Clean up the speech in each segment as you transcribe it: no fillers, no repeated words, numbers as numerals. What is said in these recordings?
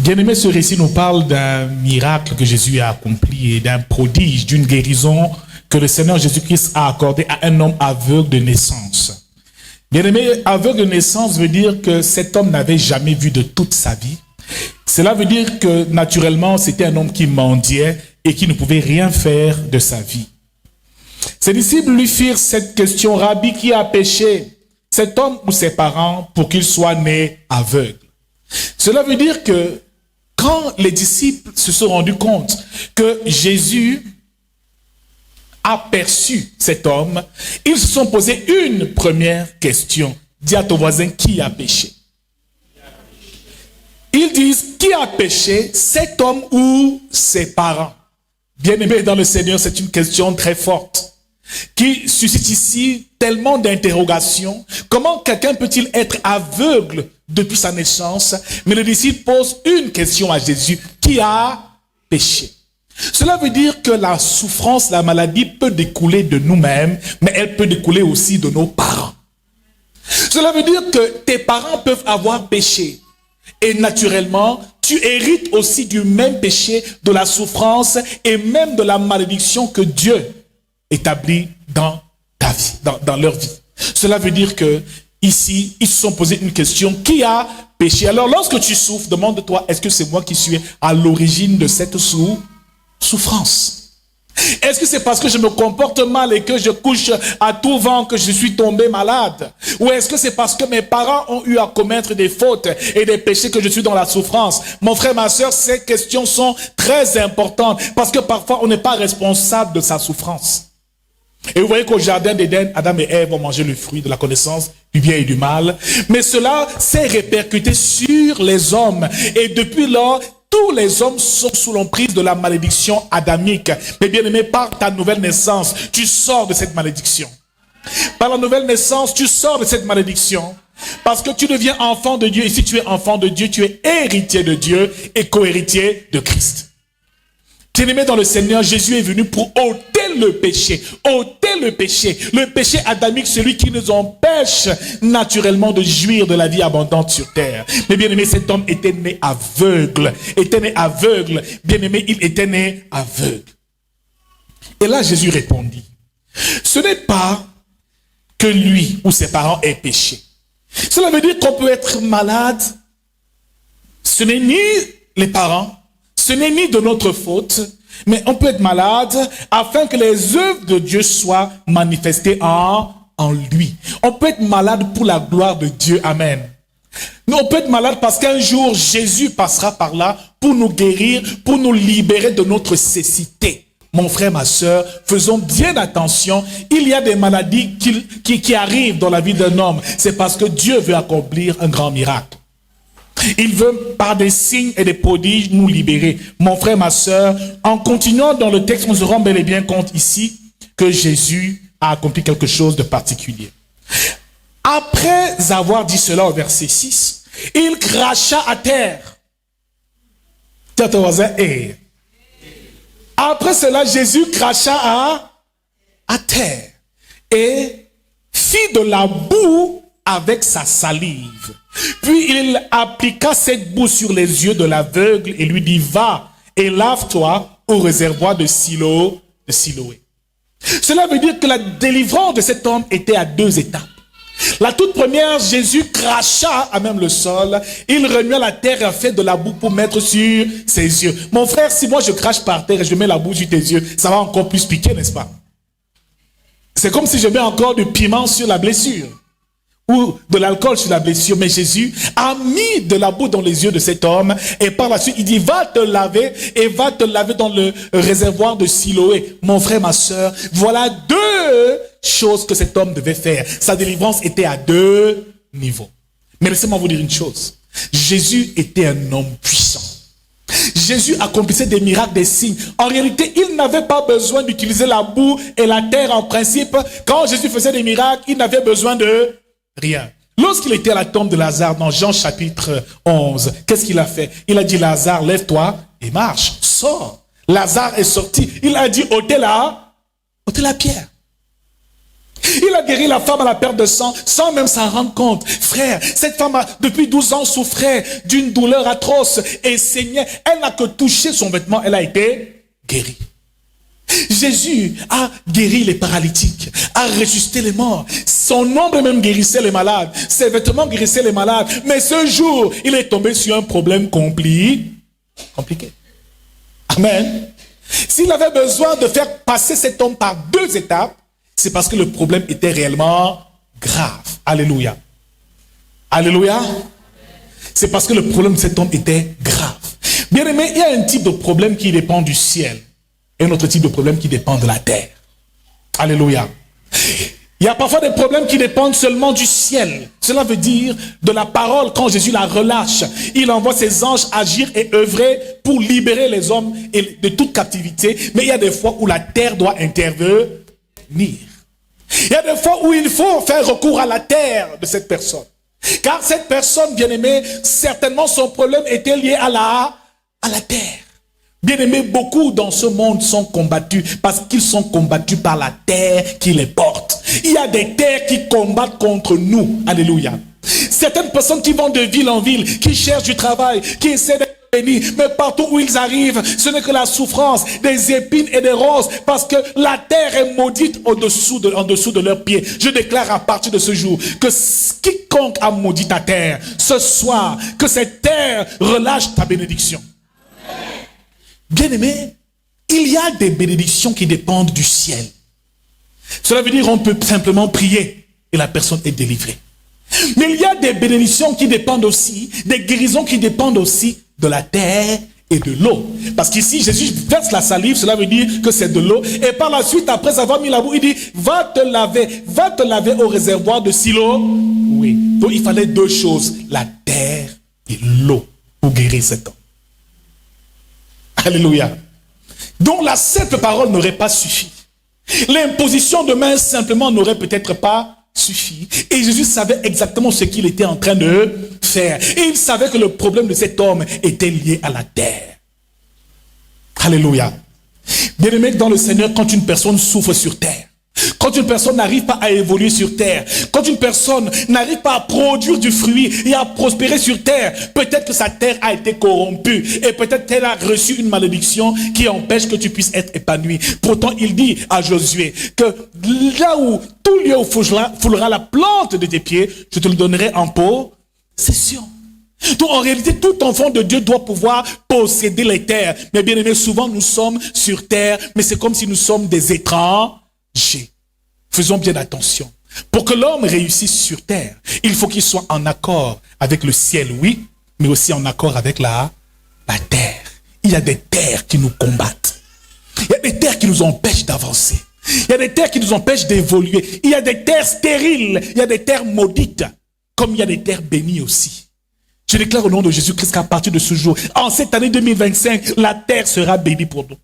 Bien-aimé, ce récit nous parle d'un miracle que Jésus a accompli et d'un prodige, d'une guérison que le Seigneur Jésus-Christ a accordé à un homme aveugle de naissance. Bien-aimé, aveugle de naissance veut dire que cet homme n'avait jamais vu de toute sa vie. Cela veut dire que naturellement, c'était un homme qui mendiait et qui ne pouvait rien faire de sa vie. Ses disciples lui firent cette question: Rabbi, qui a péché, cet homme ou ses parents, pour qu'il soit né aveugle? Cela veut dire que quand les disciples se sont rendus compte que Jésus a perçu cet homme, ils se sont posé une première question. Dis à ton voisin: qui a péché? Ils disent: qui a péché, cet homme ou ses parents? Bien-aimés dans le Seigneur, c'est une question très forte qui suscite ici tellement d'interrogations. Comment quelqu'un peut-il être aveugle depuis sa naissance? Mais le disciple pose une question à Jésus: qui a péché? Cela veut dire que la souffrance, la maladie peut découler de nous-mêmes, mais elle peut découler aussi de nos parents. Cela veut dire que tes parents peuvent avoir péché. Et naturellement, tu hérites aussi du même péché, de la souffrance et même de la malédiction que Dieu établit dans ta vie, dans leur vie. Cela veut dire que ici, ils se sont posé une question: qui a péché? Alors, lorsque tu souffres, demande-toi: est-ce que c'est moi qui suis à l'origine de cette souffrance? Est-ce que c'est parce que je me comporte mal et que je couche à tout vent que je suis tombé malade? Ou est-ce que c'est parce que mes parents ont eu à commettre des fautes et des péchés que je suis dans la souffrance? Mon frère, ma soeur, ces questions sont très importantes parce que parfois on n'est pas responsable de sa souffrance. Et vous voyez qu'au jardin d'Éden, Adam et Ève ont mangé le fruit de la connaissance du bien et du mal. Mais cela s'est répercuté sur les hommes. Et depuis lors, tous les hommes sont sous l'emprise de la malédiction adamique. Mais bien aimé, par ta nouvelle naissance, tu sors de cette malédiction. Par la nouvelle naissance, tu sors de cette malédiction. Parce que tu deviens enfant de Dieu. Et si tu es enfant de Dieu, tu es héritier de Dieu et co-héritier de Christ. Bien-aimé dans le Seigneur, Jésus est venu pour ôter le péché. Ôter le péché. Le péché adamique, celui qui nous empêche naturellement de jouir de la vie abondante sur terre. Mais bien-aimé, cet homme était né aveugle. Bien-aimé, il était né aveugle. Et là, Jésus répondit: ce n'est pas que lui ou ses parents aient péché. Cela veut dire qu'on peut être malade. Ce n'est ni les parents, ce n'est ni de notre faute, mais on peut être malade afin que les œuvres de Dieu soient manifestées en lui. On peut être malade pour la gloire de Dieu. Amen. On peut être malade parce qu'un jour, Jésus passera par là pour nous guérir, pour nous libérer de notre cécité. Mon frère, ma soeur, faisons bien attention. Il y a des maladies qui arrivent dans la vie d'un homme. C'est parce que Dieu veut accomplir un grand miracle. Il veut, par des signes et des prodiges, nous libérer. Mon frère, ma soeur, en continuant dans le texte, nous se rend bel et bien compte ici que Jésus a accompli quelque chose de particulier. Après avoir dit cela au verset 6, il cracha à terre. Tiens ton voisin, hey. Après cela, Jésus cracha à terre et fit de la boue avec sa salive. Puis il appliqua cette boue sur les yeux de l'aveugle et lui dit: va et lave-toi au réservoir de Siloé. Cela veut dire que la délivrance de cet homme était à deux étapes. La toute première, Jésus cracha à même le sol, il remua la terre et a fait de la boue pour mettre sur ses yeux. Mon frère, si moi je crache par terre et je mets la boue sur tes yeux, ça va encore plus piquer, n'est-ce pas? C'est comme si je mets encore du piment sur la blessure. Ou de l'alcool sur la blessure. Mais Jésus a mis de la boue dans les yeux de cet homme. Et par la suite, il dit: va te laver. Et va te laver dans le réservoir de Siloé. Mon frère, ma soeur, voilà deux choses que cet homme devait faire. Sa délivrance était à deux niveaux. Mais laissez-moi vous dire une chose. Jésus était un homme puissant. Jésus accomplissait des miracles, des signes. En réalité, il n'avait pas besoin d'utiliser la boue et la terre en principe. Quand Jésus faisait des miracles, il n'avait besoin de rien. Lorsqu'il était à la tombe de Lazare, dans Jean chapitre 11, qu'est-ce qu'il a fait? Il a dit: Lazare, lève-toi et marche, sors. Lazare est sorti. Il a dit: ôtez la pierre. Il a guéri la femme à la perte de sang sans même s'en rendre compte. Frère, cette femme depuis 12 ans souffrait d'une douleur atroce et saignait. Elle n'a que touché son vêtement, elle a été guérie. Jésus a guéri les paralytiques, a ressuscité les morts. Son ombre même guérissait les malades. Ses vêtements guérissaient les malades. Mais ce jour, il est tombé sur un problème compliqué. Amen. S'il avait besoin de faire passer cet homme par 2 étapes, c'est parce que le problème était réellement grave. Alléluia. Alléluia. C'est parce que le problème de cet homme était grave. Bien aimé, il y a un type de problème qui dépend du ciel et un autre type de problème qui dépend de la terre. Alléluia. Il y a parfois des problèmes qui dépendent seulement du ciel. Cela veut dire de la parole. Quand Jésus la relâche, il envoie ses anges agir et œuvrer pour libérer les hommes de toute captivité. Mais il y a des fois où la terre doit intervenir. Il y a des fois où il faut faire recours à la terre de cette personne. Car cette personne, bien-aimée, certainement son problème était lié à la terre. Bien-aimés, beaucoup dans ce monde sont combattus parce qu'ils sont combattus par la terre qui les porte. Il y a des terres qui combattent contre nous. Alléluia. Certaines personnes qui vont de ville en ville, qui cherchent du travail, qui essaient d'être bénis, mais partout où ils arrivent, ce n'est que la souffrance, des épines et des roses, parce que la terre est maudite en dessous de leurs pieds. Je déclare à partir de ce jour que quiconque a maudit ta terre, ce soir, que cette terre relâche ta bénédiction. Bien-aimé, il y a des bénédictions qui dépendent du ciel. Cela veut dire qu'on peut simplement prier et la personne est délivrée. Mais il y a des bénédictions qui dépendent aussi, des guérisons qui dépendent aussi de la terre et de l'eau. Parce qu'ici, Jésus verse la salive, cela veut dire que c'est de l'eau. Et par la suite, après avoir mis la boue, il dit, va te laver au réservoir de Siloam. Oui. Donc il fallait 2 choses, la terre et l'eau pour guérir cet homme. Alléluia. Donc la simple parole n'aurait pas suffi. L'imposition de main simplement n'aurait peut-être pas suffi. Et Jésus savait exactement ce qu'il était en train de faire. Et il savait que le problème de cet homme était lié à la terre. Alléluia. Bien-aimé dans le Seigneur, quand une personne souffre sur terre, quand une personne n'arrive pas à évoluer sur terre, quand une personne n'arrive pas à produire du fruit et à prospérer sur terre, peut-être que sa terre a été corrompue et peut-être qu'elle a reçu une malédiction qui empêche que tu puisses être épanoui. Pourtant, il dit à Josué que là où tout lieu où foulera la plante de tes pieds, je te le donnerai en possession. Donc en réalité, tout enfant de Dieu doit pouvoir posséder les terres. Mais bien aimé, souvent nous sommes sur terre, mais c'est comme si nous sommes des étrangers. Faisons bien attention. Pour que l'homme réussisse sur terre, il faut qu'il soit en accord avec le ciel, oui, mais aussi en accord avec la terre. Il y a des terres qui nous combattent. Il y a des terres qui nous empêchent d'avancer. Il y a des terres qui nous empêchent d'évoluer. Il y a des terres stériles. Il y a des terres maudites. Comme il y a des terres bénies aussi. Je déclare au nom de Jésus-Christ qu'à partir de ce jour, en cette année 2025, la terre sera bénie pour nous.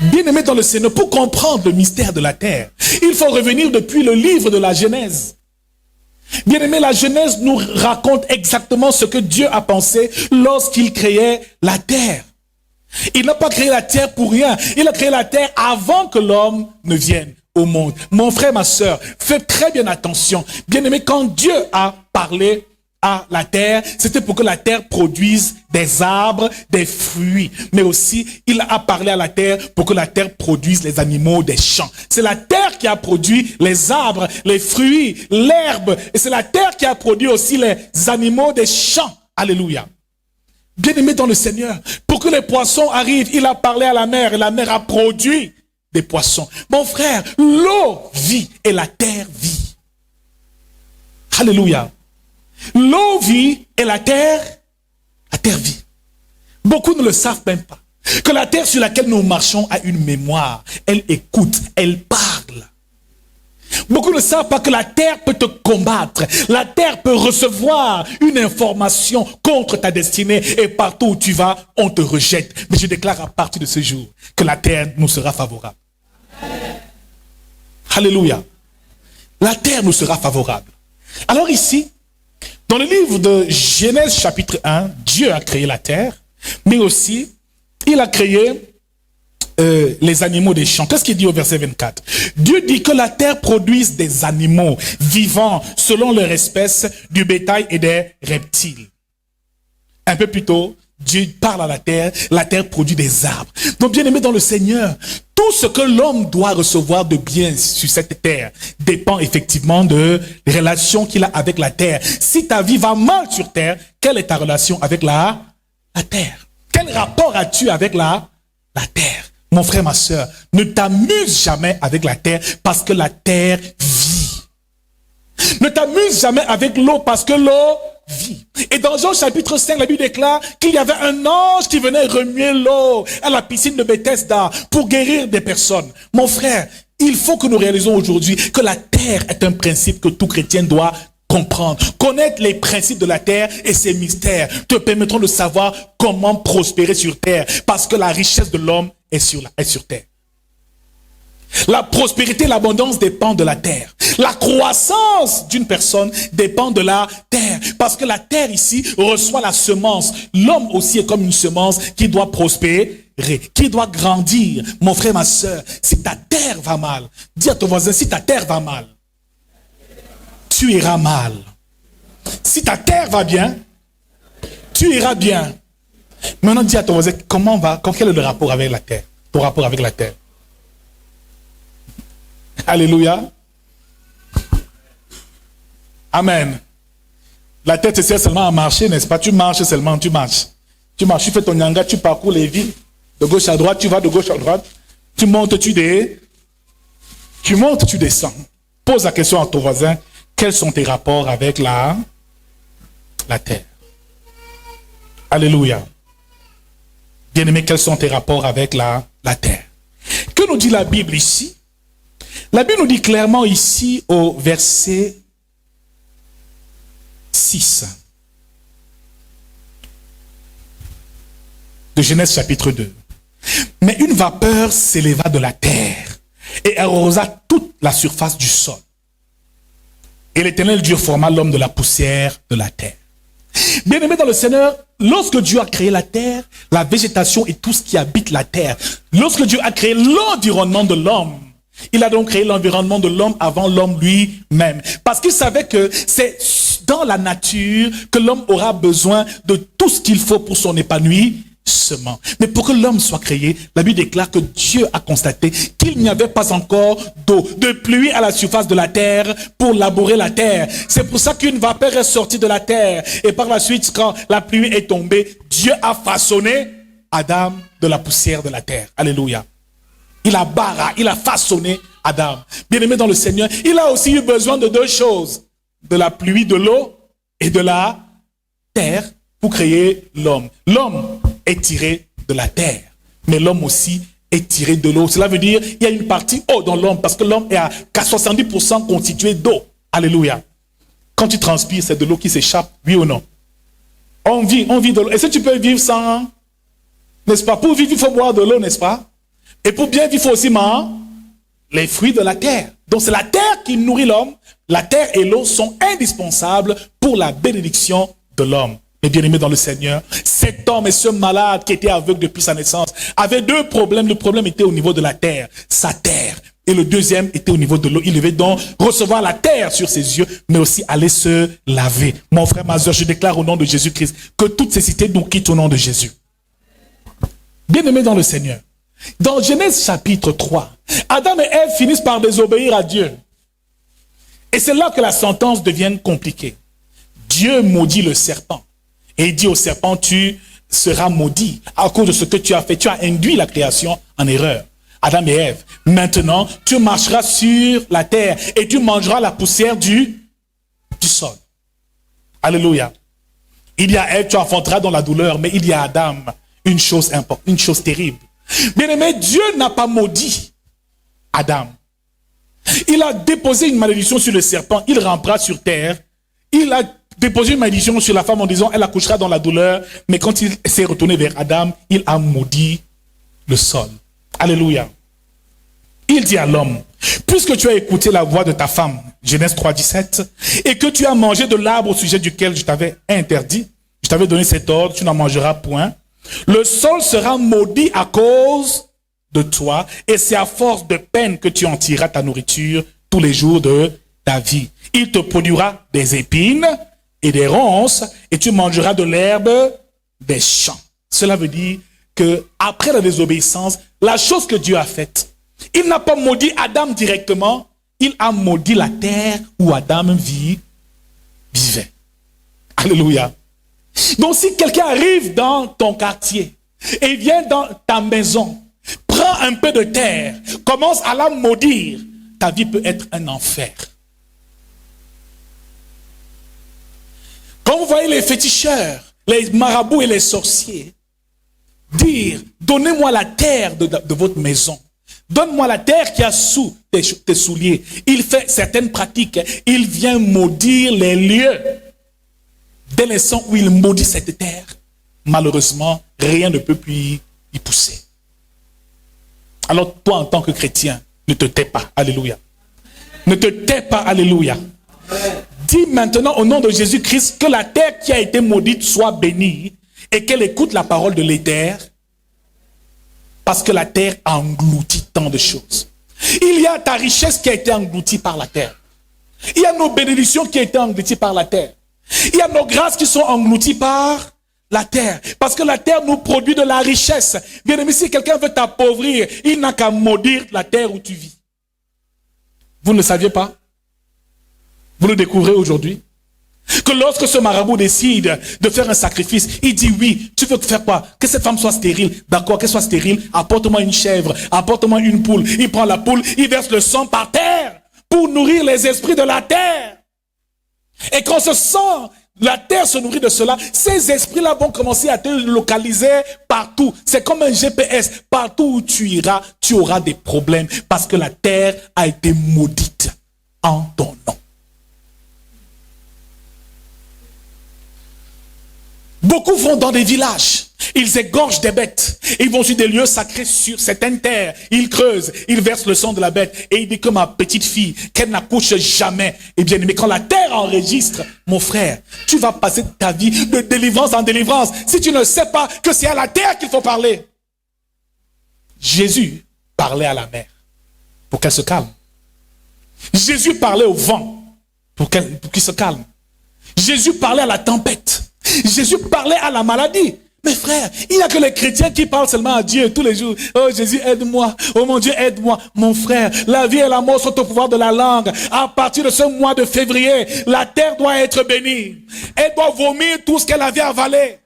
Bien-aimés dans le Seigneur, pour comprendre le mystère de la terre, il faut revenir depuis le livre de la Genèse. Bien-aimés, la Genèse nous raconte exactement ce que Dieu a pensé lorsqu'il créait la terre. Il n'a pas créé la terre pour rien. Il a créé la terre avant que l'homme ne vienne au monde. Mon frère, ma soeur, faites très bien attention. Bien-aimés, quand Dieu a parlé à la terre, c'était pour que la terre produise des arbres, des fruits. Mais aussi, il a parlé à la terre pour que la terre produise les animaux des champs. C'est la terre qui a produit les arbres, les fruits, l'herbe. Et c'est la terre qui a produit aussi les animaux des champs. Alléluia. Bien-aimés dans le Seigneur, pour que les poissons arrivent, il a parlé à la mer et la mer a produit des poissons. Mon frère, l'eau vit et la terre vit. Alléluia. L'eau vit et la terre vit. Beaucoup ne le savent même pas. Que la terre sur laquelle nous marchons a une mémoire. Elle écoute, elle parle. Beaucoup ne savent pas que la terre peut te combattre. La terre peut recevoir une information contre ta destinée. Et partout où tu vas, on te rejette. Mais je déclare à partir de ce jour que la terre nous sera favorable. Alléluia. La terre nous sera favorable. Alors ici, dans le livre de Genèse chapitre 1, Dieu a créé la terre, mais aussi, il a créé les animaux des champs. Qu'est-ce qu'il dit au verset 24? Dieu dit que la terre produise des animaux vivants selon leur espèce, du bétail et des reptiles. Un peu plus tôt, Dieu parle à la terre produit des arbres. Donc bien aimé dans le Seigneur, tout ce que l'homme doit recevoir de bien sur cette terre dépend effectivement de la relation qu'il a avec la terre. Si ta vie va mal sur terre, quelle est ta relation avec la terre? Quel rapport as-tu avec la terre? Mon frère, ma soeur, ne t'amuse jamais avec la terre parce que la terre vit. Ne t'amuse jamais avec l'eau parce que l'eau vit. Et dans Jean chapitre 5, la Bible déclare qu'il y avait un ange qui venait remuer l'eau à la piscine de Bethesda pour guérir des personnes. Mon frère, il faut que nous réalisons aujourd'hui que la terre est un principe que tout chrétien doit comprendre. Connaître les principes de la terre et ses mystères te permettront de savoir comment prospérer sur terre parce que la richesse de l'homme est sur terre. La prospérité et l'abondance dépendent de la terre. La croissance d'une personne dépend de la terre. Parce que la terre ici reçoit la semence. L'homme aussi est comme une semence qui doit prospérer, qui doit grandir. Mon frère, ma soeur, si ta terre va mal, dis à ton voisin, si ta terre va mal, tu iras mal. Si ta terre va bien, tu iras bien. Maintenant, dis à ton voisin, quel est le rapport avec la terre? Ton rapport avec la terre? Alléluia. Amen. La tête te sert seulement à marcher, n'est-ce pas? Tu marches seulement, tu marches. Tu fais ton nyanga, tu parcours les villes. De gauche à droite, tu vas de gauche à droite. Tu montes, tu descends. Pose la question à ton voisin. Quels sont tes rapports avec la terre? Alléluia. Bien-aimé, quels sont tes rapports avec la terre? Que nous dit la Bible ici? La Bible nous dit clairement ici au verset 6 de Genèse chapitre 2. Mais une vapeur s'éleva de la terre et arrosa toute la surface du sol. Et l'Éternel Dieu forma l'homme de la poussière de la terre. Bien-aimé dans le Seigneur, lorsque Dieu a créé la terre, la végétation et tout ce qui habite la terre, lorsque Dieu a créé l'environnement de l'homme, il a donc créé l'environnement de l'homme avant l'homme lui-même. Parce qu'il savait que c'est dans la nature que l'homme aura besoin de tout ce qu'il faut pour son épanouissement. Mais pour que l'homme soit créé, la Bible déclare que Dieu a constaté qu'il n'y avait pas encore d'eau, de pluie à la surface de la terre pour labourer la terre. C'est pour ça qu'une vapeur est sortie de la terre. Et par la suite, quand la pluie est tombée, Dieu a façonné Adam de la poussière de la terre. Alléluia. Il a façonné Adam. Bien-aimé dans le Seigneur, il a aussi eu besoin de deux choses. De la pluie, de l'eau et de la terre pour créer l'homme. L'homme est tiré de la terre, mais l'homme aussi est tiré de l'eau. Cela veut dire qu'il y a une partie eau dans l'homme parce que l'homme est à 70% constitué d'eau. Alléluia. Quand tu transpires, c'est de l'eau qui s'échappe, oui ou non? On vit de l'eau. Est-ce que tu peux vivre sans, n'est-ce pas? Pour vivre, il faut boire de l'eau, n'est-ce pas? Et pour bien vivre, il faut aussi manger les fruits de la terre. Donc c'est la terre qui nourrit l'homme. La terre et l'eau sont indispensables pour la bénédiction de l'homme. Mais bien aimé dans le Seigneur, cet homme et ce malade qui était aveugle depuis sa naissance avait deux problèmes. Le problème était au niveau de la terre, sa terre. Et le deuxième était au niveau de l'eau. Il devait donc recevoir la terre sur ses yeux, mais aussi aller se laver. Mon frère, ma soeur, je déclare au nom de Jésus-Christ que toutes ces cités nous quittent au nom de Jésus. Bien aimé dans le Seigneur. Dans Genèse chapitre 3, Adam et Ève finissent par désobéir à Dieu. Et c'est là que la sentence devient compliquée. Dieu maudit le serpent. Et il dit au serpent, tu seras maudit à cause de ce que tu as fait. Tu as induit la création en erreur. Adam et Ève, maintenant, tu marcheras sur la terre et tu mangeras la poussière du sol. Alléluia. Il y a Ève, tu enfanteras dans la douleur, mais il y a Adam, une chose importante, une chose terrible. Bien-aimé, Dieu n'a pas maudit Adam. Il a déposé une malédiction sur le serpent, il rampera sur terre. Il a déposé une malédiction sur la femme en disant, elle accouchera dans la douleur. Mais quand il s'est retourné vers Adam, il a maudit le sol. Alléluia. Il dit à l'homme, puisque tu as écouté la voix de ta femme, Genèse 3, 17, et que tu as mangé de l'arbre au sujet duquel je t'avais interdit, je t'avais donné cet ordre, tu n'en mangeras point. Le sol sera maudit à cause de toi, et c'est à force de peine que tu en tireras ta nourriture tous les jours de ta vie. Il te produira des épines et des ronces, et tu mangeras de l'herbe des champs. Cela veut dire que après la désobéissance, la chose que Dieu a faite, il n'a pas maudit Adam directement, il a maudit la terre où Adam vivait. Alléluia. Donc si quelqu'un arrive dans ton quartier et vient dans ta maison, prend un peu de terre, commence à la maudire, ta vie peut être un enfer. Quand vous voyez les féticheurs, les marabouts et les sorciers dire, donnez-moi la terre de votre maison. Donne-moi la terre qui a sous tes souliers. Il fait certaines pratiques. Il vient maudire les lieux. Dès l'instant où il maudit cette terre, malheureusement, rien ne peut plus y pousser. Alors toi, en tant que chrétien, ne te tais pas. Alléluia. Ne te tais pas. Alléluia. Dis maintenant au nom de Jésus-Christ que la terre qui a été maudite soit bénie et qu'elle écoute la parole de l'Éternel. Parce que la terre a englouti tant de choses. Il y a ta richesse qui a été engloutie par la terre. Il y a nos bénédictions qui ont été englouties par la terre. Il y a nos grâces qui sont englouties par la terre. Parce que la terre nous produit de la richesse. Bien aimé, si quelqu'un veut t'appauvrir, il n'a qu'à maudire la terre où tu vis. Vous ne le saviez pas? Vous le découvrez aujourd'hui? Que lorsque ce marabout décide de faire un sacrifice, il dit oui, tu veux faire quoi? Que cette femme soit stérile. D'accord, qu'elle soit stérile, apporte-moi une chèvre, apporte-moi une poule. Il prend la poule, il verse le sang par terre pour nourrir les esprits de la terre. Et quand ce sang, la terre se nourrit de cela, ces esprits-là vont commencer à te localiser partout. C'est comme un GPS. Partout où tu iras, tu auras des problèmes parce que la terre a été maudite en ton nom. Beaucoup vont dans des villages, ils égorgent des bêtes, ils vont sur des lieux sacrés sur certaines terres, ils creusent, ils versent le sang de la bête, et il dit que ma petite fille, qu'elle n'accouche jamais. Et bien aimé, quand la terre enregistre, mon frère, tu vas passer ta vie de délivrance en délivrance, si tu ne sais pas que c'est à la terre qu'il faut parler. Jésus parlait à la mer, pour qu'elle se calme. Jésus parlait au vent, pour qu'il se calme. Jésus parlait à la tempête. Jésus parlait à la maladie. Mais frère, il n'y a que les chrétiens qui parlent seulement à Dieu tous les jours. Oh Jésus, aide-moi. Oh mon Dieu, aide-moi. Mon frère, la vie et la mort sont au pouvoir de la langue. À partir de ce mois de février, la terre doit être bénie. Elle doit vomir tout ce qu'elle avait avalé.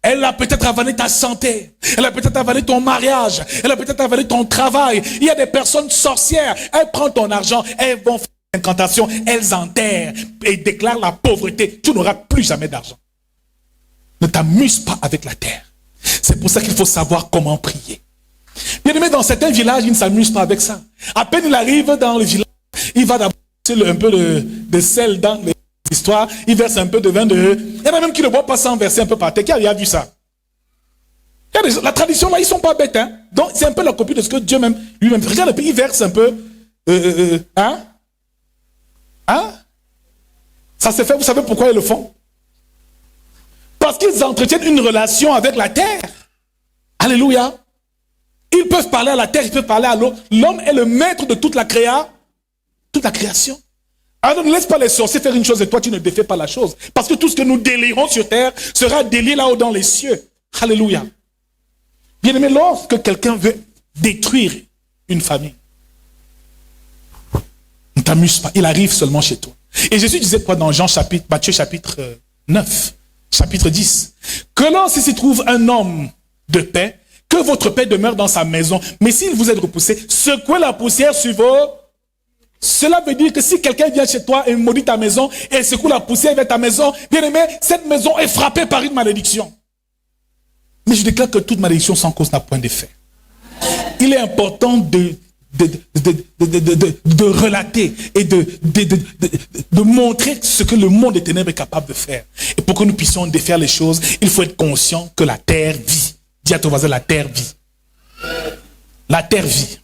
Elle a peut-être avalé ta santé. Elle a peut-être avalé ton mariage. Elle a peut-être avalé ton travail. Il y a des personnes sorcières. Elles prennent ton argent. Elles vont faire une incantation. Elles enterrent et déclarent la pauvreté. Tu n'auras plus jamais d'argent. Ne t'amuse pas avec la terre. C'est pour ça qu'il faut savoir comment prier. Bien aimé, dans certains villages, ils ne s'amusent pas avec ça. À peine il arrive dans le village, il va d'abord verser un peu de sel dans les histoires, il verse un peu de vin de... Il y en a même qui ne boivent pas sans verser un peu par terre. Qui a vu ça? La tradition là, ils ne sont pas bêtes. Hein? Donc c'est un peu la copie de ce que Dieu même lui-même fait. Regarde, il verse un peu... Ça se fait, vous savez pourquoi ils le font? Parce qu'ils entretiennent une relation avec la terre. Alléluia. Ils peuvent parler à la terre, ils peuvent parler à l'eau. L'homme est le maître de toute la création. Alors ne laisse pas les sorciers faire une chose et toi tu ne défais pas la chose. Parce que tout ce que nous délierons sur terre sera délié là-haut dans les cieux. Alléluia. Bien aimé, lorsque quelqu'un veut détruire une famille, ne t'amuse pas, il arrive seulement chez toi. Et Jésus disait quoi dans Matthieu chapitre 9, chapitre 10, que lorsqu'il s'y trouve un homme de paix, que votre paix demeure dans sa maison, mais s'il vous est repoussé, secouez la poussière sur vos... Cela veut dire que si quelqu'un vient chez toi et maudit ta maison, et secoue la poussière vers ta maison, bien aimé, cette maison est frappée par une malédiction. Mais je déclare que toute malédiction sans cause n'a point d'effet. Il est important de relater et de montrer ce que le monde des ténèbres est capable de faire. Et pour que nous puissions défaire les choses, il faut être conscient que la terre vit. Dis à ton voisin, la terre vit. La terre vit.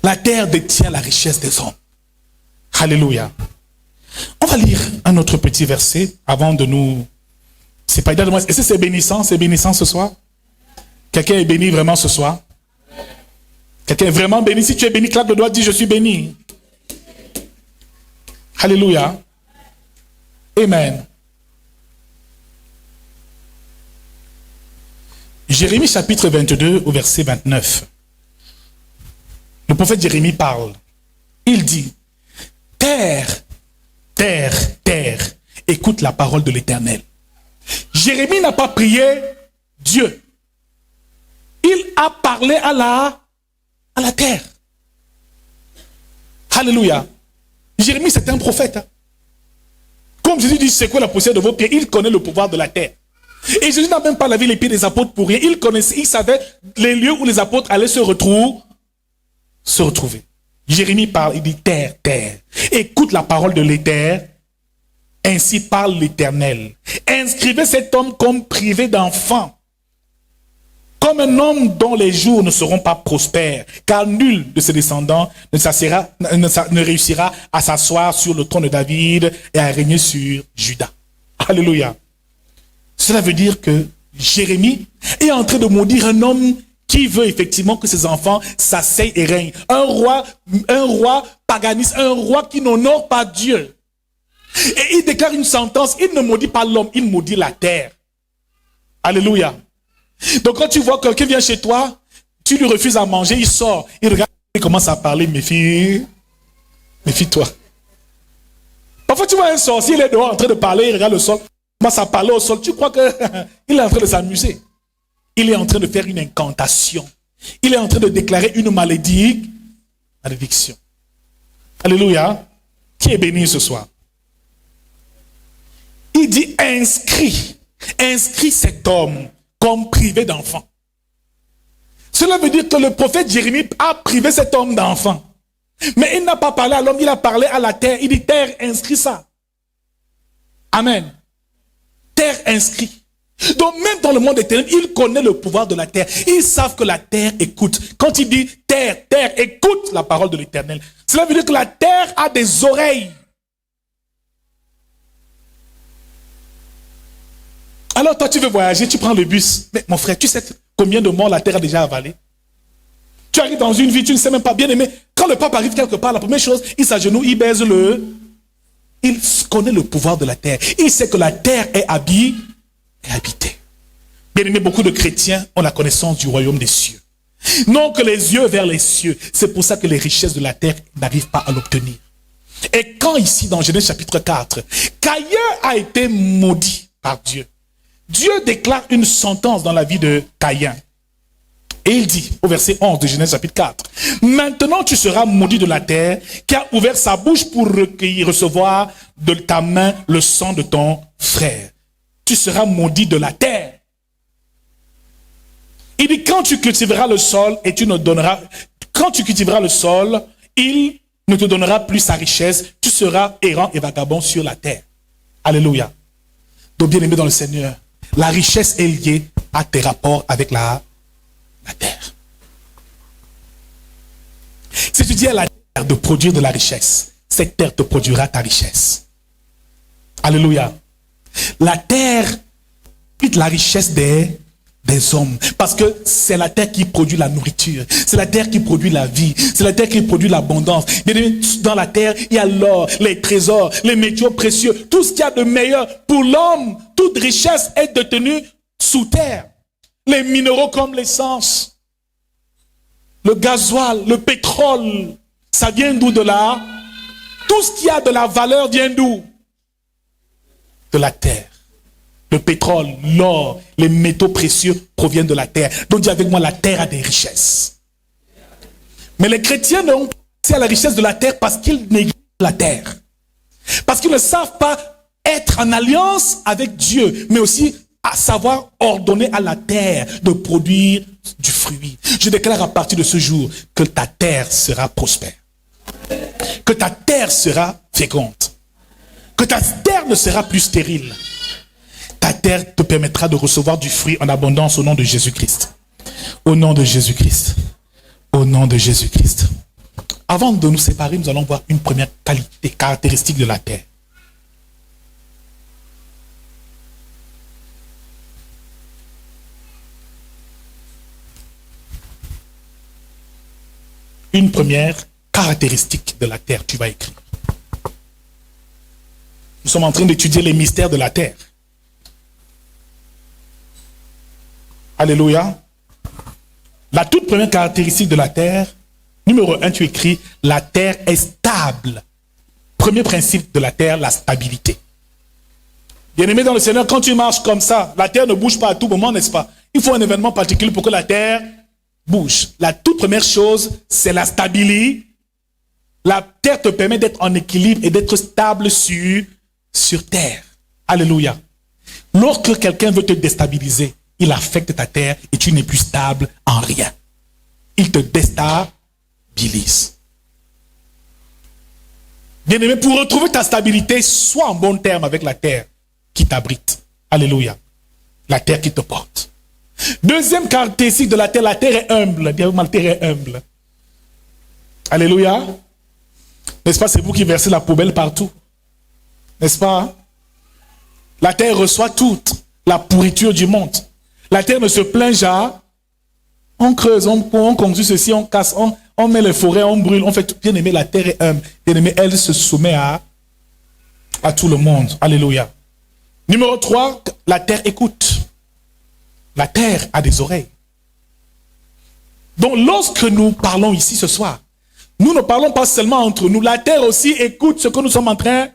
La terre détient la richesse des hommes. Alléluia. On va lire un autre petit verset avant de nous... C'est pas évident de moi. Est-ce que c'est bénissant ce soir? Quelqu'un est béni vraiment ce soir? Quelqu'un est vraiment béni? Si tu es béni, claque le doigt, dis je suis béni. Alléluia. Amen. Jérémie chapitre 22 au verset 29. Le prophète Jérémie parle. Il dit, terre, terre, terre, écoute la parole de l'Éternel. Jérémie n'a pas prié Dieu. Il a parlé à la terre. Alléluia. Jérémie, c'était un prophète. Comme Jésus dit, c'est quoi la poussière de vos pieds? Il connaît le pouvoir de la terre. Et Jésus n'a même pas lavé les pieds des apôtres pour rien. Il connaissait, il savait les lieux où les apôtres allaient se retrouver. Jérémie parle, il dit terre, terre. Écoute la parole de l'Éternel. Ainsi parle l'Éternel. Inscrivez cet homme comme privé d'enfant, comme un homme dont les jours ne seront pas prospères, car nul de ses descendants ne réussira à s'asseoir sur le trône de David et à régner sur Juda. Alléluia. Cela veut dire que Jérémie est en train de maudire un homme qui veut effectivement que ses enfants s'asseyent et règnent. Un roi paganiste, un roi qui n'honore pas Dieu. Et il déclare une sentence, il ne maudit pas l'homme, il maudit la terre. Alléluia. Donc quand tu vois quelqu'un vient chez toi, tu lui refuses à manger, il sort, il regarde, il commence à parler, méfie-toi. Parfois tu vois un sorcier, il est dehors en train de parler, il regarde le sol, il commence à parler au sol, tu crois qu'il est en train de s'amuser. Il est en train de faire une incantation. Il est en train de déclarer une malédiction. Alléluia. Qui est béni ce soir? Il dit inscrit cet homme comme privé d'enfant. Cela veut dire que le prophète Jérémie a privé cet homme d'enfant. Mais il n'a pas parlé à l'homme, il a parlé à la terre. Il dit terre, inscrit ça. Amen. Terre inscrit. Donc même dans le monde éternel, il connaît le pouvoir de la terre. Ils savent que la terre écoute. Quand il dit terre, terre, écoute la parole de l'Éternel. Cela veut dire que la terre a des oreilles. Alors toi tu veux voyager, tu prends le bus. Mais mon frère, tu sais combien de morts la terre a déjà avalé? Tu arrives dans une ville, tu ne sais même pas, bien aimé. Quand le pape arrive quelque part, la première chose, il s'agenouille, il baise il connaît le pouvoir de la terre. Il sait que la terre est habitée. Bien aimé, beaucoup de chrétiens ont la connaissance du royaume des cieux. Non que les yeux vers les cieux. C'est pour ça que les richesses de la terre n'arrivent pas à l'obtenir. Et quand ici, dans Genèse chapitre 4, Caïn a été maudit par Dieu, Dieu déclare une sentence dans la vie de Caïn. Et il dit, au verset 11 de Genèse chapitre 4, « Maintenant tu seras maudit de la terre, qui a ouvert sa bouche pour recevoir de ta main le sang de ton frère. » Tu seras maudit de la terre. Il dit, quand tu cultiveras le sol, quand tu cultiveras le sol, il ne te donnera plus sa richesse, tu seras errant et vagabond sur la terre. Alléluia. Donc bien aimé dans le Seigneur, la richesse est liée à tes rapports avec la terre. Si tu dis à la terre de produire de la richesse, cette terre te produira ta richesse. Alléluia. La terre quitte la richesse des hommes. Parce que c'est la terre qui produit la nourriture. C'est la terre qui produit la vie. C'est la terre qui produit l'abondance. Dans la terre, il y a l'or, les trésors, les métaux précieux. Tout ce qu'il y a de meilleur pour l'homme. Toute richesse est détenue sous terre. Les minéraux comme l'essence, le gasoil, le pétrole, ça vient d'où? De là. Tout ce qui a de la valeur vient d'où? De la terre. Le pétrole, l'or, les métaux précieux proviennent de la terre. Donc dis avec moi, la terre a des richesses. Mais les chrétiens n'ont pas accès à la richesse de la terre parce qu'ils négligent la terre. Parce qu'ils ne savent pas être en alliance avec Dieu, mais aussi à savoir ordonner à la terre de produire du fruit. Je déclare à partir de ce jour que ta terre sera prospère. Que ta terre sera féconde. Que ta terre ne sera plus stérile. Ta terre te permettra de recevoir du fruit en abondance au nom de Jésus-Christ. Au nom de Jésus-Christ. Au nom de Jésus-Christ. Avant de nous séparer, nous allons voir une première qualité, caractéristique de la terre. une première caractéristique de la terre, tu vas écrire. Nous sommes en train d'étudier les mystères de la terre. Alléluia. La toute première caractéristique de la terre, numéro 1, tu écris, la terre est stable. Premier principe de la terre, la stabilité. Bien-aimé dans le Seigneur, quand tu marches comme ça, la terre ne bouge pas à tout moment, n'est-ce pas? Il faut un événement particulier pour que la terre bouge. La toute première chose, c'est la stabilité. La terre te permet d'être en équilibre et d'être stable sur terre. Alléluia. Lorsque quelqu'un veut te déstabiliser, il affecte ta terre et tu n'es plus stable en rien. Il te déstabilise. Bien-aimé, pour retrouver ta stabilité, sois en bon terme avec la terre qui t'abrite. Alléluia. La terre qui te porte. Deuxième caractéristique de la terre est humble. Dis-moi, la terre est humble. Alléluia. N'est-ce pas, c'est vous qui versez la poubelle partout. N'est-ce pas? La terre reçoit toute la pourriture du monde. La terre ne se plaint jamais. On creuse, on construit ceci, on casse, on met les forêts, on brûle, on fait tout. Bien aimé, la terre est humble. Bien aimé, elle se soumet à tout le monde. Alléluia. Numéro 3, la terre écoute. La terre a des oreilles. Donc lorsque nous parlons ici ce soir, nous ne parlons pas seulement entre nous. La terre aussi écoute ce que nous sommes en train.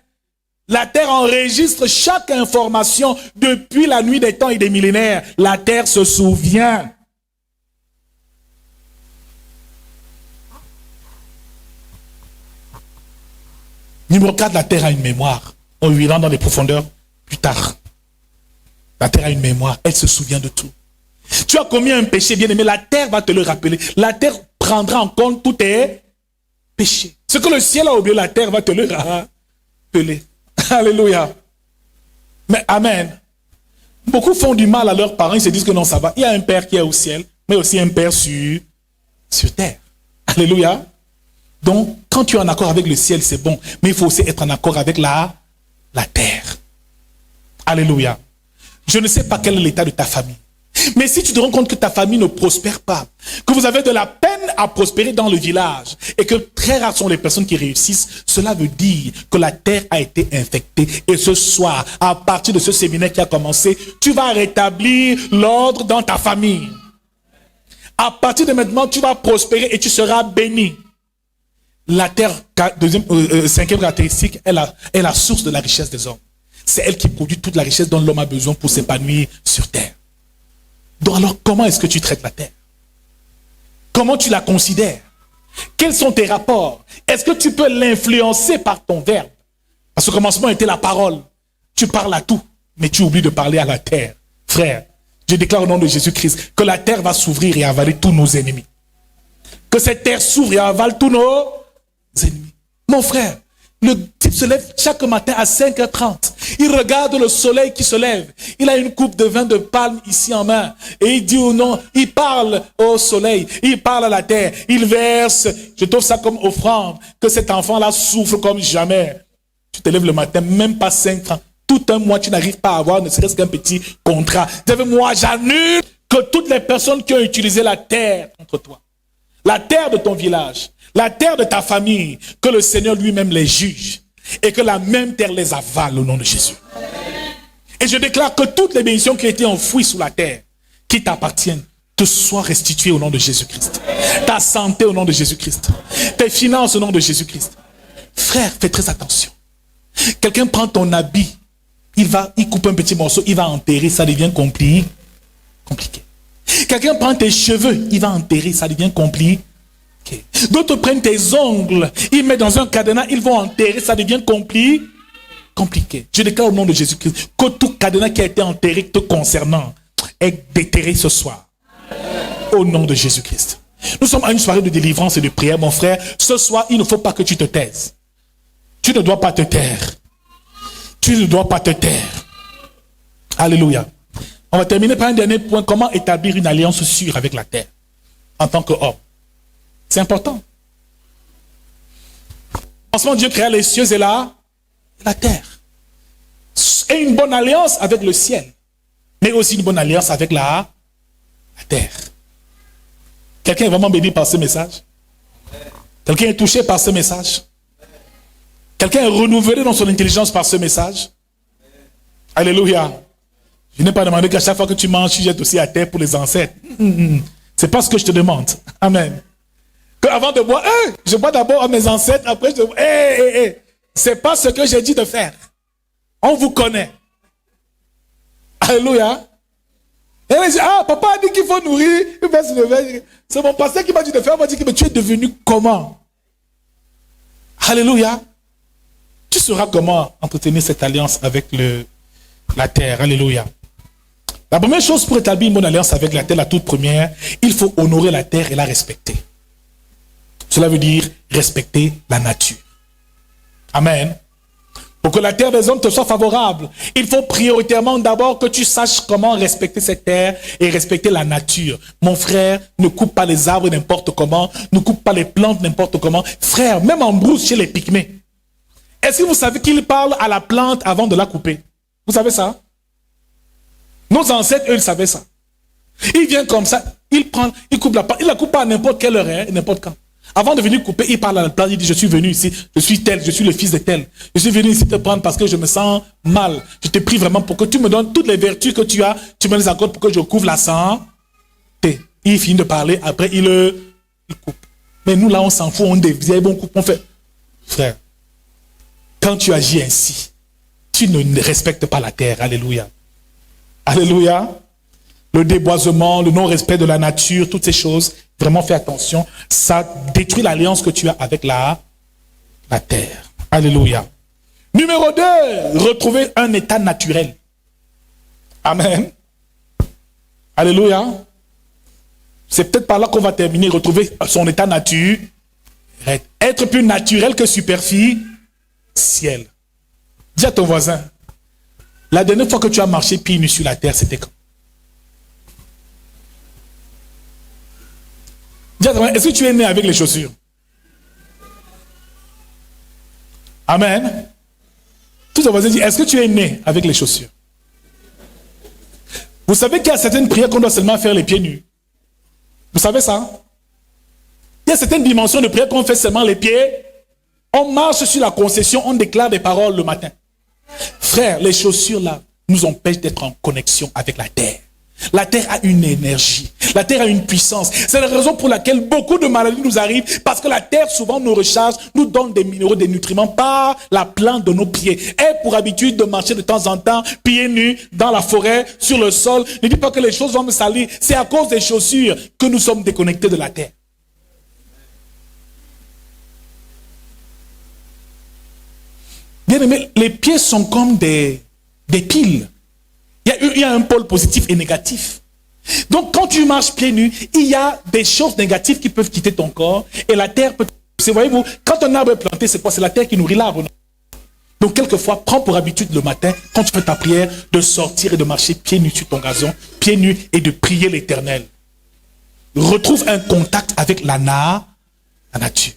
La terre enregistre chaque information depuis la nuit des temps et des millénaires. La terre se souvient. Numéro 4, la terre a une mémoire. On verra dans les profondeurs plus tard. La terre a une mémoire. Elle se souvient de tout. Tu as commis un péché, bien-aimé, la terre va te le rappeler. La terre prendra en compte tous tes péchés. Ce que le ciel a oublié, la terre va te le rappeler. Alléluia. Mais amen. Beaucoup font du mal à leurs parents, ils se disent que non, ça va. Il y a un père qui est au ciel, mais aussi un père sur terre. Alléluia. Donc, quand tu es en accord avec le ciel, c'est bon. Mais il faut aussi être en accord avec la terre. Alléluia. Je ne sais pas quel est l'état de ta famille. Mais si tu te rends compte que ta famille ne prospère pas, que vous avez de la peine à prospérer dans le village, et que très rares sont les personnes qui réussissent, cela veut dire que la terre a été infectée. Et ce soir, à partir de ce séminaire qui a commencé, tu vas rétablir l'ordre dans ta famille. À partir de maintenant, tu vas prospérer et tu seras béni. La terre, cinquième caractéristique, est la source de la richesse des hommes. C'est elle qui produit toute la richesse dont l'homme a besoin pour s'épanouir sur terre. Donc alors, comment est-ce que tu traites la terre? Comment tu la considères? Quels sont tes rapports? Est-ce que tu peux l'influencer par ton verbe? Parce que au commencement était la parole. Tu parles à tout, mais tu oublies de parler à la terre. Frère, je déclare au nom de Jésus-Christ que la terre va s'ouvrir et avaler tous nos ennemis. Que cette terre s'ouvre et avale tous nos ennemis. Mon frère, le type se lève chaque matin à 5h30. Il regarde le soleil qui se lève. Il a une coupe de vin de palme ici en main. Et il dit au nom, il parle au soleil, il parle à la terre, il verse. Je trouve ça comme offrande. Que cet enfant-là souffre comme jamais. Tu te lèves le matin, même pas 5 francs. Tout un mois, tu n'arrives pas à avoir ne serait-ce qu'un petit contrat. Moi, j'annule que toutes les personnes qui ont utilisé la terre contre toi, la terre de ton village, la terre de ta famille, que le Seigneur lui-même les juge et que la même terre les avale au nom de Jésus. Et je déclare que toutes les bénédictions qui étaient enfouies sous la terre, qui t'appartiennent, te soient restituées au nom de Jésus-Christ. Ta santé au nom de Jésus-Christ. Tes finances au nom de Jésus-Christ. Frère, fais très attention. Quelqu'un prend ton habit, il coupe un petit morceau, il va enterrer, ça devient compliqué. Quelqu'un prend tes cheveux, il va enterrer, ça devient compliqué. D'autres prennent tes ongles, ils mettent dans un cadenas, ils vont enterrer, ça devient compliqué. Je déclare au nom de Jésus-Christ que tout cadenas qui a été enterré te concernant est déterré ce soir. Au nom de Jésus-Christ. Nous sommes à une soirée de délivrance et de prière, mon frère. Ce soir, il ne faut pas que tu te taises. Tu ne dois pas te taire. Tu ne dois pas te taire. Alléluia. On va terminer par un dernier point. Comment établir une alliance sûre avec la terre en tant qu'homme? C'est important. Ensuite, Dieu créa les cieux et la terre. Et une bonne alliance avec le ciel. Mais aussi une bonne alliance avec la terre. Quelqu'un est vraiment béni par ce message? Quelqu'un est touché par ce message? Quelqu'un est renouvelé dans son intelligence par ce message? Alléluia. Je n'ai pas demandé qu'à chaque fois que tu manges, tu jettes aussi à terre pour les ancêtres. C'est pas ce que je te demande. Amen. Que avant de boire, je bois d'abord à mes ancêtres, après je bois. C'est pas ce que j'ai dit de faire. On vous connaît. Alléluia. Et elle dit, papa a dit qu'il faut nourrir. C'est mon pasteur qui m'a dit de faire. On m'a dit que tu es devenu comment? Alléluia. Tu sauras comment entretenir cette alliance avec la terre. Alléluia. La première chose pour établir une bonne alliance avec la terre, la toute première, il faut honorer la terre et la respecter. Cela veut dire respecter la nature. Amen. Pour que la terre des hommes te soit favorable, il faut prioritairement d'abord que tu saches comment respecter cette terre et respecter la nature. Mon frère, ne coupe pas les arbres n'importe comment, ne coupe pas les plantes n'importe comment. Frère, même en brousse chez les Pygmées, est-ce que vous savez qu'ils parlent à la plante avant de la couper? Vous savez ça? Nos ancêtres, eux, ils savaient ça. Il vient comme ça, il coupe la plante, il la coupe pas à n'importe quelle heure, n'importe quand. Avant de venir couper, il parle à la plante, il dit, je suis venu ici, je suis tel, je suis le fils de tel. Je suis venu ici te prendre parce que je me sens mal. Je te prie vraiment pour que tu me donnes toutes les vertus que tu as, tu me les accordes pour que je couvre la santé. Il finit de parler, après il coupe. Mais nous là, on s'en fout, on dévie, on coupe, on fait. Frère, quand tu agis ainsi, tu ne respectes pas la terre. Alléluia. Alléluia. Le déboisement, le non-respect de la nature, toutes ces choses, vraiment fais attention. Ça détruit l'alliance que tu as avec la terre. Alléluia. Numéro 2, retrouver un état naturel. Amen. Alléluia. C'est peut-être par là qu'on va terminer, retrouver son état naturel. Être plus naturel que superficiel. Dis à ton voisin, la dernière fois que tu as marché pieds nus sur la terre, c'était quand? Dis à ton voisin, est-ce que tu es né avec les chaussures? Amen. Tout ton voisin dit, est-ce que tu es né avec les chaussures? Vous savez qu'il y a certaines prières qu'on doit seulement faire les pieds nus. Vous savez ça? Il y a certaines dimensions de prière qu'on fait seulement les pieds. On marche sur la concession, on déclare des paroles le matin. Frère, les chaussures là nous empêchent d'être en connexion avec la terre. La terre a une énergie, la terre a une puissance. C'est la raison pour laquelle beaucoup de maladies nous arrivent, parce que la terre souvent nous recharge, nous donne des minéraux, des nutriments par la plante de nos pieds. Et pour habitude de marcher de temps en temps, pieds nus, dans la forêt, sur le sol. Ne dis pas que les choses vont me salir. C'est à cause des chaussures que nous sommes déconnectés de la terre. Bien aimé, les pieds sont comme des piles. Il y a un pôle positif et négatif. Donc quand tu marches pieds nus, il y a des choses négatives qui peuvent quitter ton corps et la terre peut... Voyez-vous, quand un arbre est planté, c'est quoi? C'est la terre qui nourrit l'arbre. Donc quelquefois, prends pour habitude le matin, quand tu fais ta prière, de sortir et de marcher pieds nus sur ton gazon, pieds nus et de prier l'Éternel. Retrouve un contact avec la nature.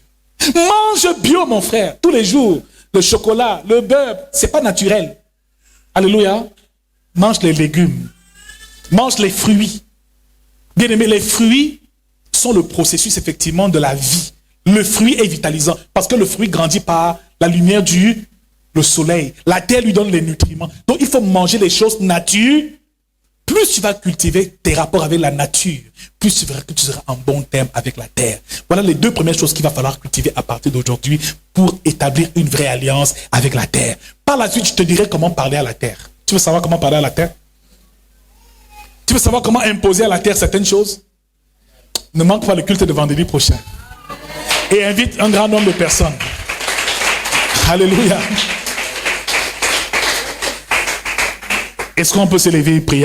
Mange bio, mon frère, tous les jours. Le chocolat, le beurre, c'est pas naturel. Alléluia. Mange les légumes. Mange les fruits. Bien aimé, les fruits sont le processus effectivement de la vie. Le fruit est vitalisant parce que le fruit grandit par la lumière le soleil. La terre lui donne les nutriments. Donc il faut manger les choses naturelles. Plus tu vas cultiver tes rapports avec la nature, plus tu verras que tu seras en bon terme avec la terre. Voilà les deux premières choses qu'il va falloir cultiver à partir d'aujourd'hui pour établir une vraie alliance avec la terre. Par la suite, je te dirai comment parler à la terre. Tu veux savoir comment parler à la terre? Tu veux savoir comment imposer à la terre certaines choses? Ne manque pas le culte de vendredi prochain. Et invite un grand nombre de personnes. Alléluia. Est-ce qu'on peut se lever et prier?